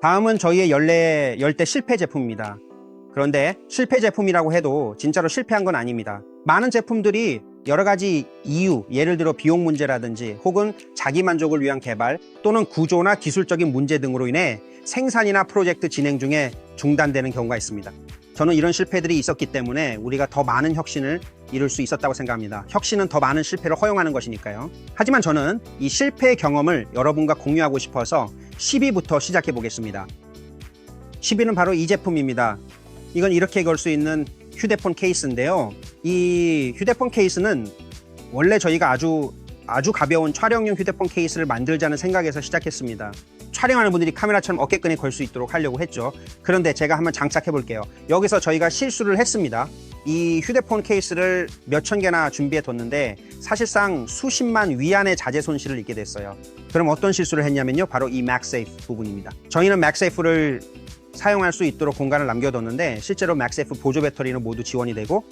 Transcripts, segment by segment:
다음은 저희의 열대 실패 제품입니다. 그런데 실패 제품이라고 해도 진짜로 실패한 건 아닙니다. 많은 제품들이 여러 가지 이유, 예를 들어 비용 문제라든지 혹은 자기 만족을 위한 개발 또는 구조나 기술적인 문제 등으로 인해 생산이나 프로젝트 진행 중에 중단되는 경우가 있습니다. 저는 이런 실패들이 있었기 때문에 우리가 더 많은 혁신을 이룰 수 있었다고 생각합니다. 혁신은 더 많은 실패를 허용하는 것이니까요. 하지만 저는 이 실패 경험을 여러분과 공유하고 싶어서 10위부터 시작해 보겠습니다. 10위는 바로 이 제품입니다. 이건 이렇게 걸 수 있는 휴대폰 케이스인데요. 이 휴대폰 케이스는 원래 저희가 아주 가벼운 촬영용 휴대폰 케이스를 만들자는 생각에서 시작했습니다. 촬영하는 분들이 카메라처럼 어깨끈에 걸 수 있도록 하려고 했죠. 그런데 제가 한번 장착해 볼게요. 여기서 저희가 실수를 했습니다. 이 휴대폰 케이스를 몇천 개나 준비해 뒀는데 사실상 수십만 위안의 자재 손실을 입게 됐어요. 그럼 어떤 실수를 했냐면요. 바로 이 MagSafe 부분입니다. 저희는 MagSafe를 사용할 수 있도록 공간을 남겨뒀는데 실제로 MagSafe 보조 배터리는 모두 지원이 되고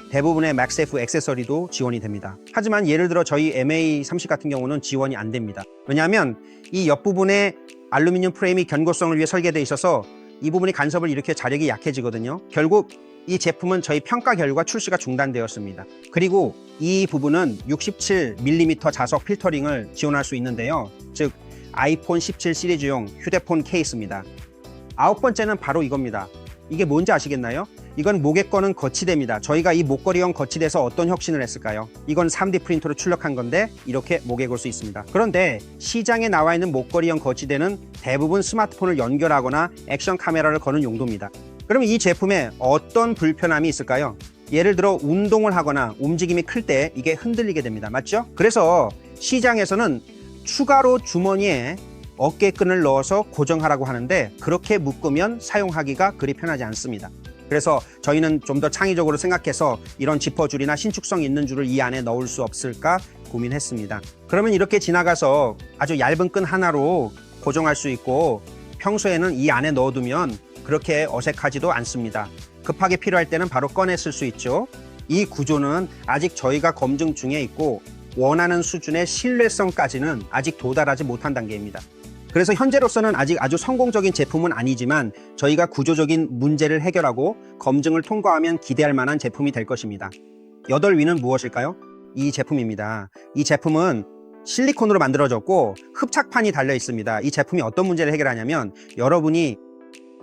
대부분의 MagSafe 액세서리도 지원이 됩니다. 하지만 예를 들어 저희 MA30 같은 경우는 지원이 안 됩니다. 왜냐하면 이 옆부분에 알루미늄 프레임이 견고성을 위해 설계되어 있어서 이 부분이 간섭을 일으켜 자력이 약해지거든요. 결국 이 제품은 저희 평가 결과 출시가 중단되었습니다. 그리고 이 부분은 67mm 자석 필터링을 지원할 수 있는데요. 즉 아이폰 17 시리즈용 휴대폰 케이스입니다. 9번째는 바로 이겁니다. 이게 뭔지 아시겠나요? 이건 목에 거는 거치대입니다. 저희가 이 목걸이형 거치대에서 어떤 혁신을 했을까요? 이건 3D 프린터로 출력한 건데 이렇게 목에 걸 수 있습니다. 그런데 시장에 나와 있는 목걸이형 거치대는 대부분 스마트폰을 연결하거나 액션 카메라를 거는 용도입니다. 그럼 이 제품에 어떤 불편함이 있을까요? 예를 들어 운동을 하거나 움직임이 클 때 이게 흔들리게 됩니다. 맞죠? 그래서 시장에서는 추가로 주머니에 어깨끈을 넣어서 고정하라고 하는데 그렇게 묶으면 사용하기가 그리 편하지 않습니다. 그래서 저희는 좀 더 창의적으로 생각해서 이런 지퍼줄이나 신축성 있는 줄을 이 안에 넣을 수 없을까 고민했습니다. 그러면 이렇게 지나가서 아주 얇은 끈 하나로 고정할 수 있고 평소에는 이 안에 넣어두면 그렇게 어색하지도 않습니다. 급하게 필요할 때는 바로 꺼내 쓸 수 있죠. 이 구조는 아직 저희가 검증 중에 있고 원하는 수준의 신뢰성까지는 아직 도달하지 못한 단계입니다. 그래서 현재로서는 아직 아주 성공적인 제품은 아니지만 저희가 구조적인 문제를 해결하고 검증을 통과하면 기대할 만한 제품이 될 것입니다. 8위는 무엇일까요? 이 제품입니다. 이 제품은 실리콘으로 만들어졌고 흡착판이 달려 있습니다. 이 제품이 어떤 문제를 해결하냐면 여러분이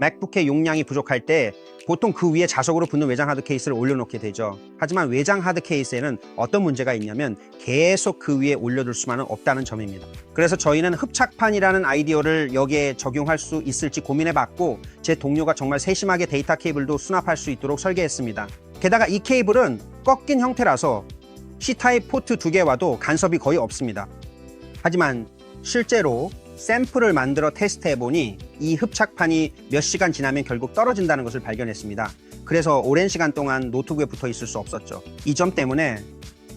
맥북의 용량이 부족할 때 보통 그 위에 자석으로 붙는 외장 하드 케이스를 올려놓게 되죠. 하지만 외장 하드 케이스에는 어떤 문제가 있냐면 계속 그 위에 올려둘 수만은 없다는 점입니다. 그래서 저희는 흡착판이라는 아이디어를 여기에 적용할 수 있을지 고민해봤고 제 동료가 정말 세심하게 데이터 케이블도 수납할 수 있도록 설계했습니다. 게다가 이 케이블은 꺾인 형태라서 C타입 포트 2개와도 간섭이 거의 없습니다. 하지만 실제로 샘플을 만들어 테스트해보니 이 흡착판이 몇 시간 지나면 결국 떨어진다는 것을 발견했습니다. 그래서 오랜 시간 동안 노트북에 붙어 있을 수 없었죠. 이 점 때문에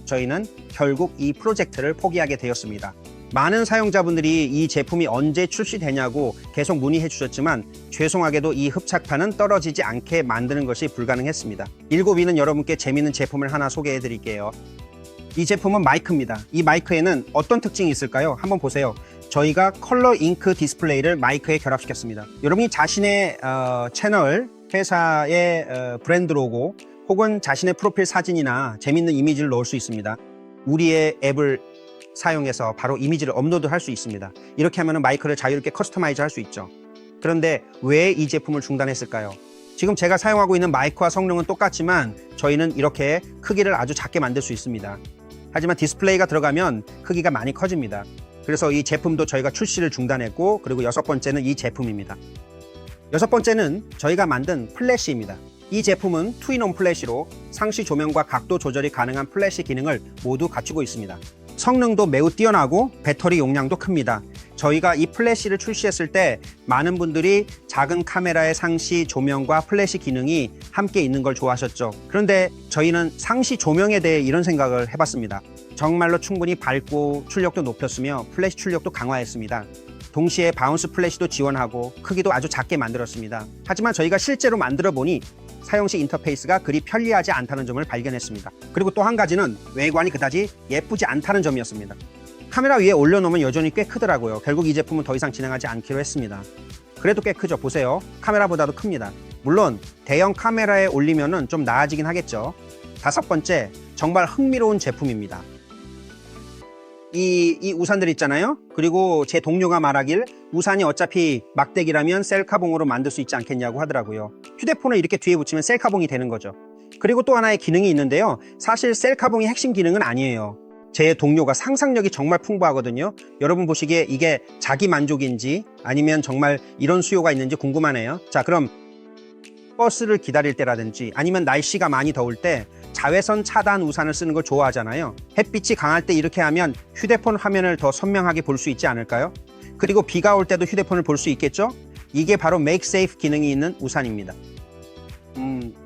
저희는 결국 이 프로젝트를 포기하게 되었습니다. 많은 사용자분들이 이 제품이 언제 출시되냐고 계속 문의해 주셨지만 죄송하게도 이 흡착판은 떨어지지 않게 만드는 것이 불가능했습니다. 7위는 여러분께 재미있는 제품을 하나 소개해 드릴게요. 이 제품은 마이크입니다. 이 마이크에는 어떤 특징이 있을까요? 한번 보세요. 저희가 컬러 잉크 디스플레이를 마이크에 결합시켰습니다. 여러분이 자신의 채널, 회사의 브랜드 로고 혹은 자신의 프로필 사진이나 재밌는 이미지를 넣을 수 있습니다. 우리의 앱을 사용해서 바로 이미지를 업로드할 수 있습니다. 이렇게 하면 마이크를 자유롭게 커스터마이즈 할 수 있죠. 그런데 왜 이 제품을 중단했을까요? 지금 제가 사용하고 있는 마이크와 성능은 똑같지만 저희는 이렇게 크기를 아주 작게 만들 수 있습니다. 하지만 디스플레이가 들어가면 크기가 많이 커집니다. 그래서 이 제품도 저희가 출시를 중단했고 그리고 6번째는 이 제품입니다. 6번째는 저희가 만든 플래시입니다. 이 제품은 투인온 플래시로 상시 조명과 각도 조절이 가능한 플래시 기능을 모두 갖추고 있습니다. 성능도 매우 뛰어나고 배터리 용량도 큽니다. 저희가 이 플래시를 출시했을 때 많은 분들이 작은 카메라의 상시 조명과 플래시 기능이 함께 있는 걸 좋아하셨죠. 그런데 저희는 상시 조명에 대해 이런 생각을 해봤습니다. 정말로 충분히 밝고 출력도 높였으며 플래시 출력도 강화했습니다. 동시에 바운스 플래시도 지원하고 크기도 아주 작게 만들었습니다. 하지만 저희가 실제로 만들어 보니 사용시 인터페이스가 그리 편리하지 않다는 점을 발견했습니다. 그리고 또 한 가지는 외관이 그다지 예쁘지 않다는 점이었습니다. 카메라 위에 올려놓으면 여전히 꽤 크더라고요. 결국 이 제품은 더 이상 진행하지 않기로 했습니다. 그래도 꽤 크죠. 보세요. 카메라보다도 큽니다. 물론 대형 카메라에 올리면은 좀 나아지긴 하겠죠. 다섯 번째, 정말 흥미로운 제품입니다. 이 우산들 있잖아요. 그리고 제 동료가 말하길 우산이 어차피 막대기라면 셀카봉으로 만들 수 있지 않겠냐고 하더라고요. 휴대폰을 이렇게 뒤에 붙이면 셀카봉이 되는 거죠. 그리고 또 하나의 기능이 있는데요. 사실 셀카봉이 핵심 기능은 아니에요. 제 동료가 상상력이 정말 풍부하거든요. 여러분 보시기에 이게 자기 만족인지 아니면 정말 이런 수요가 있는지 궁금하네요. 자, 그럼 버스를 기다릴 때라든지 아니면 날씨가 많이 더울 때 자외선 차단 우산을 쓰는 걸 좋아하잖아요. 햇빛이 강할 때 이렇게 하면 휴대폰 화면을 더 선명하게 볼 수 있지 않을까요? 그리고 비가 올 때도 휴대폰을 볼 수 있겠죠? 이게 바로 Make Safe 기능이 있는 우산입니다.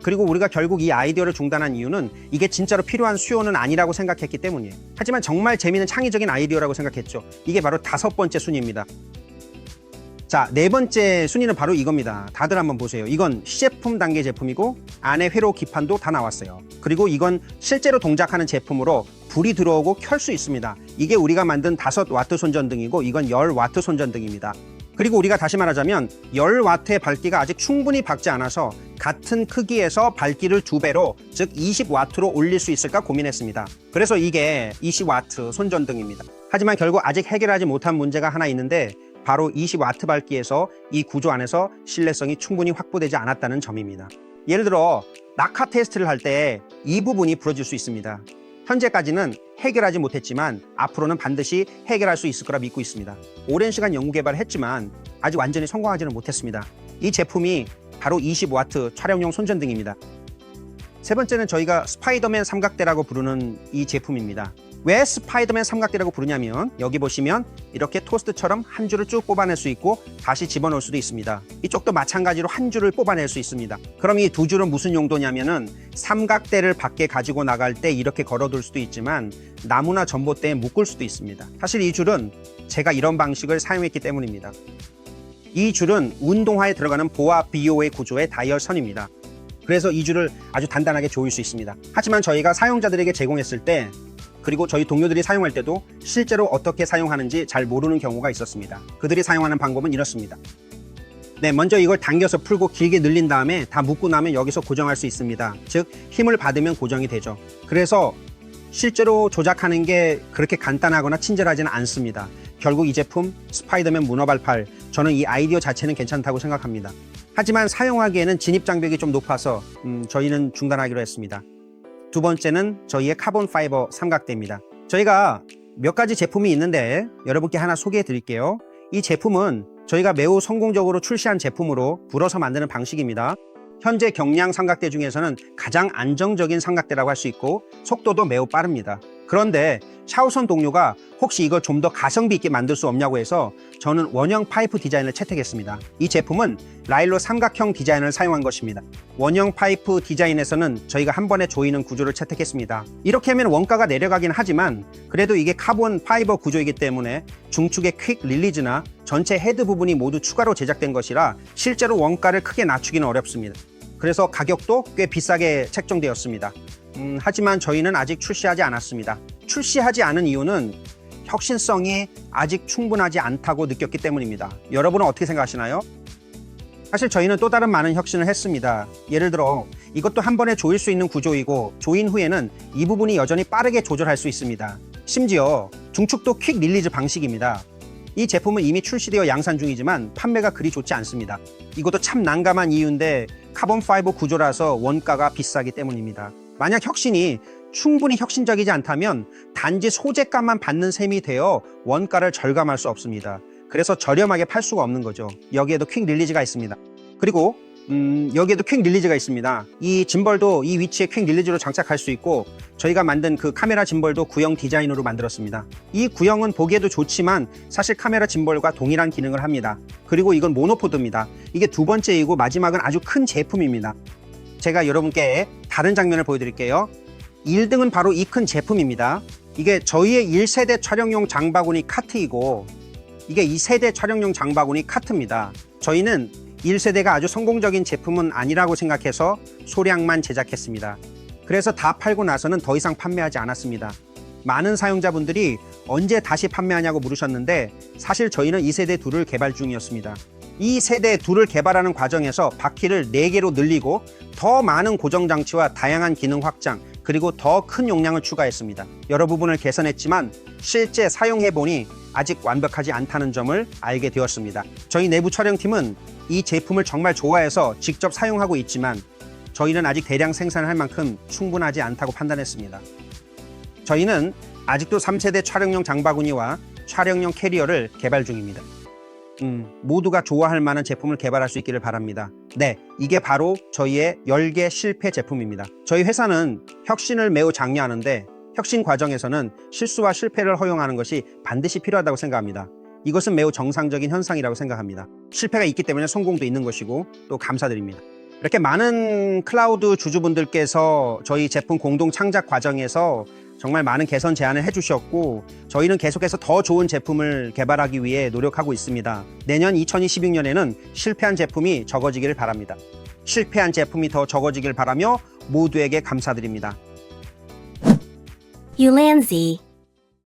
그리고 우리가 결국 이 아이디어를 중단한 이유는 이게 진짜로 필요한 수요는 아니라고 생각했기 때문이에요. 하지만 정말 재미있는 창의적인 아이디어라고 생각했죠. 이게 바로 다섯 번째 순위입니다. 자, 네 번째 순위는 바로 이겁니다. 다들 한번 보세요. 이건 시제품 단계 제품이고 안에 회로 기판도 다 나왔어요. 그리고 이건 실제로 동작하는 제품으로 불이 들어오고 켤 수 있습니다. 이게 우리가 만든 5와트 손전등이고 이건 10와트 손전등입니다. 그리고 우리가 다시 말하자면 10와트의 밝기가 아직 충분히 밝지 않아서 같은 크기에서 밝기를 2배로 즉 20와트로 올릴 수 있을까 고민했습니다. 그래서 이게 20와트 손전등입니다. 하지만 결국 아직 해결하지 못한 문제가 하나 있는데 바로 20와트 밝기에서 이 구조 안에서 신뢰성이 충분히 확보되지 않았다는 점입니다. 예를 들어 낙하 테스트를 할 때 이 부분이 부러질 수 있습니다. 현재까지는 해결하지 못했지만 앞으로는 반드시 해결할 수 있을 거라 믿고 있습니다. 오랜 시간 연구 개발을 했지만 아직 완전히 성공하지는 못했습니다. 이 제품이 바로 20와트 촬영용 손전등입니다. 세 번째는 저희가 스파이더맨 삼각대라고 부르는 이 제품입니다. 왜 스파이더맨 삼각대라고 부르냐면 여기 보시면 이렇게 토스트처럼 한 줄을 쭉 뽑아낼 수 있고 다시 집어넣을 수도 있습니다. 이쪽도 마찬가지로 한 줄을 뽑아낼 수 있습니다. 그럼 이 두 줄은 무슨 용도냐면은 삼각대를 밖에 가지고 나갈 때 이렇게 걸어둘 수도 있지만 나무나 전봇대에 묶을 수도 있습니다. 사실 이 줄은 제가 이런 방식을 사용했기 때문입니다. 이 줄은 운동화에 들어가는 보아 BOA 구조의 다이얼선입니다. 그래서 이 줄을 아주 단단하게 조일 수 있습니다. 하지만 저희가 사용자들에게 제공했을 때 그리고 저희 동료들이 사용할 때도 실제로 어떻게 사용하는지 잘 모르는 경우가 있었습니다. 그들이 사용하는 방법은 이렇습니다. 네, 먼저 이걸 당겨서 풀고 길게 늘린 다음에 다 묶고 나면 여기서 고정할 수 있습니다. 즉 힘을 받으면 고정이 되죠. 그래서 실제로 조작하는 게 그렇게 간단하거나 친절하지는 않습니다. 결국 이 제품 스파이더맨 문어발팔, 저는 이 아이디어 자체는 괜찮다고 생각합니다. 하지만 사용하기에는 진입 장벽이 좀 높아서 저희는 중단하기로 했습니다. 두 번째는 저희의 카본 파이버 삼각대입니다. 저희가 몇 가지 제품이 있는데 여러분께 하나 소개해 드릴게요. 이 제품은 저희가 매우 성공적으로 출시한 제품으로 불어서 만드는 방식입니다. 현재 경량 삼각대 중에서는 가장 안정적인 삼각대라고 할 수 있고 속도도 매우 빠릅니다. 그런데 샤오선 동료가 혹시 이걸 좀 더 가성비 있게 만들 수 없냐고 해서 저는 원형 파이프 디자인을 채택했습니다. 이 제품은 라일로 삼각형 디자인을 사용한 것입니다. 원형 파이프 디자인에서는 저희가 한 번에 조이는 구조를 채택했습니다. 이렇게 하면 원가가 내려가긴 하지만 그래도 이게 카본 파이버 구조이기 때문에 중축의 퀵 릴리즈나 전체 헤드 부분이 모두 추가로 제작된 것이라 실제로 원가를 크게 낮추기는 어렵습니다. 그래서 가격도 꽤 비싸게 책정되었습니다. 하지만 저희는 아직 출시하지 않았습니다. 출시하지 않은 이유는 혁신성이 아직 충분하지 않다고 느꼈기 때문입니다. 여러분은 어떻게 생각하시나요? 사실 저희는 또 다른 많은 혁신을 했습니다. 예를 들어 이것도 한 번에 조일 수 있는 구조이고 조인 후에는 이 부분이 여전히 빠르게 조절할 수 있습니다. 심지어 중축도 퀵 릴리즈 방식입니다. 이 제품은 이미 출시되어 양산 중이지만 판매가 그리 좋지 않습니다. 이것도 참 난감한 이유인데 카본 파이버 구조라서 원가가 비싸기 때문입니다. 만약 혁신이 충분히 혁신적이지 않다면 단지 소재값만 받는 셈이 되어 원가를 절감할 수 없습니다. 그래서 저렴하게 팔 수가 없는 거죠. 여기에도 퀵 릴리즈가 있습니다. 그리고 여기에도 퀵 릴리즈가 있습니다. 이 짐벌도 이 위치에 퀵 릴리즈로 장착할 수 있고 저희가 만든 그 카메라 짐벌도 구형 디자인으로 만들었습니다. 이 구형은 보기에도 좋지만 사실 카메라 짐벌과 동일한 기능을 합니다. 그리고 이건 모노포드입니다. 이게 두 번째이고 마지막은 아주 큰 제품입니다. 제가 여러분께 다른 장면을 보여드릴게요. 1등은 바로 이 큰 제품입니다. 이게 저희의 1세대 촬영용 장바구니 카트이고 이게 2세대 촬영용 장바구니 카트입니다. 저희는 1세대가 아주 성공적인 제품은 아니라고 생각해서 소량만 제작했습니다. 그래서 다 팔고 나서는 더 이상 판매하지 않았습니다. 많은 사용자분들이 언제 다시 판매하냐고 물으셨는데 사실 저희는 2세대 2를 개발 중이었습니다. 이 세대 둘을 개발하는 과정에서 바퀴를 4개로 늘리고 더 많은 고정장치와 다양한 기능 확장, 그리고 더 큰 용량을 추가했습니다. 여러 부분을 개선했지만 실제 사용해보니 아직 완벽하지 않다는 점을 알게 되었습니다. 저희 내부 촬영팀은 이 제품을 정말 좋아해서 직접 사용하고 있지만 저희는 아직 대량 생산할 만큼 충분하지 않다고 판단했습니다. 저희는 아직도 3세대 촬영용 장바구니와 촬영용 캐리어를 개발 중입니다. 모두가 좋아할 만한 제품을 개발할 수 있기를 바랍니다. 네, 이게 바로 저희의 열개 실패 제품입니다. 저희 회사는 혁신을 매우 장려하는데 혁신 과정에서는 실수와 실패를 허용하는 것이 반드시 필요하다고 생각합니다. 이것은 매우 정상적인 현상이라고 생각합니다. 실패가 있기 때문에 성공도 있는 것이고 또 감사드립니다. 이렇게 많은 클라우드 주주분들께서 저희 제품 공동 창작 과정에서 정말 많은 개선 제안을 해주셨고 저희는 계속해서 더 좋은 제품을 개발하기 위해 노력하고 있습니다. 내년 2026년에는 실패한 제품이 적어지기를 바랍니다. 실패한 제품이 더 적어지길 바라며 모두에게 감사드립니다. Ulanzi